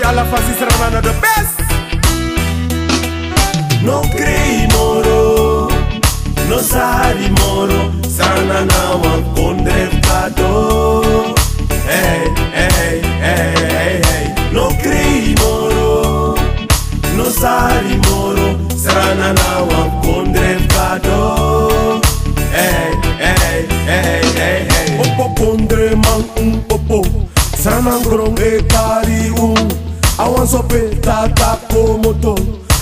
alla fasi Sranan the best. No Krey Moro, no sari Moro, Sranan wan kondrev kado. Hey, hey, hey, hey, hey. No Krey Moro, no sari Moro, Sranan wan kondrev kado. Hey, hey, hey, hey, hey. Opo kondre man popo, Sranan grong e kari awan sope tata komoto.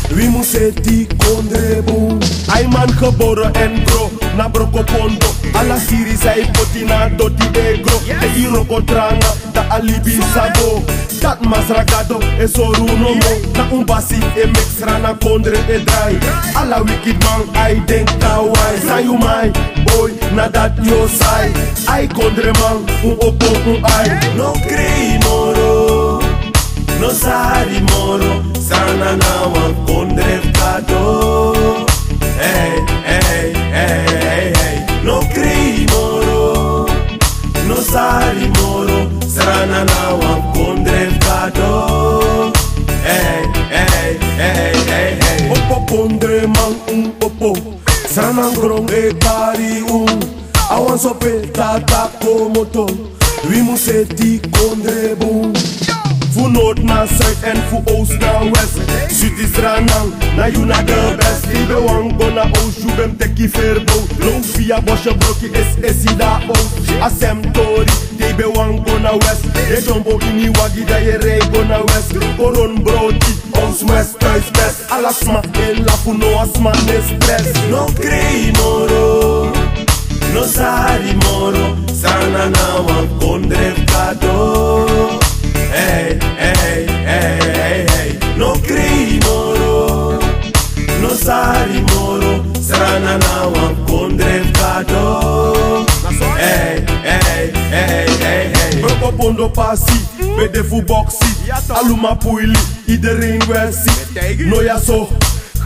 Wie moet het die kondre boom? Ai man geboren en bro, na broko pondo. Alla siri sai potina doti egro. E iro kontrana, da alibi sabo. Dat masragado e soruno mo. Na umbasi e mix rana kondre e dry. Alla wicked man, ai denk kawai. Sayu mai, boy, na dat yo sai. Ai kondre man, opo ai. No Krey Moro, no sari Moro, Sranan wan kondrev kado. Hey, hey, hey, hey, hey. No Krey Moro, no sari Moro, Sranan wan kondrev kado. Hey, hey, hey, hey, hey. Opo kondre man popo, Sranan grong e kari awan sope tata komoto. Wie moet het die kondre boom? Voor noord naar zuid en voor oost naar west. Zuid is Sranan, na you na the best. Ibe wango na oost, you bem teki verbo. Long via bosje broki is ida oost. Asem tori, ibe wango na west. Je tombo ini wagi da je rego na west. Koron broti, ons west thuis best. Alasma, en lafu no asma ne stress. No Krey Moro, no sari Moro, Sranan wan kondrev kado. Hey, hey, hey, hey, hey. No Krey Moro, no sari Moro, Sranan wan kondrev kado. Hey, hey, hey, hey, hey. Broko pondo pasi, bede fu boxi. Aluma puili, iedereen wel ziet. No ja zo,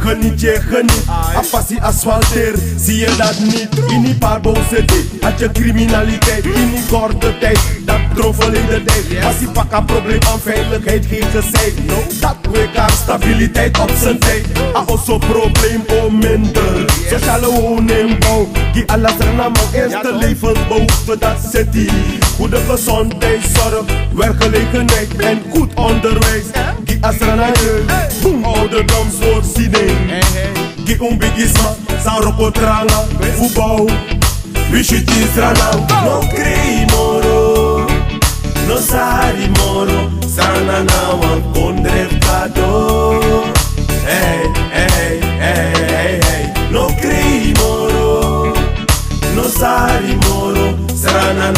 geniet je geniet. Apassie asfalteer, zie je dat niet. In die paar boze tijd, had je criminaliteit. In die korte tijd, dat troffel in de tijd. Als die pak een probleem aan veiligheid, geen gezeid. Dat wekaar stabiliteit op zijn tijd. Also probleem om minder. Sociale woningbouw, die alles Sranan man eerste levensbehoefte, dat zit die. Goede gezondheidszorg, werkgelegenheid en goed onderwijs. Die Sranan boom, ouderdomsvoorziening. Die bigisma, san rokotranga, voetbal. Wie shit in Sranan? No Krey Moro, no sari Moro, Sranan wan kondrev kado. Hey, hey, hey, hey, hey. No Krey Moro, no sari Moro, Sranan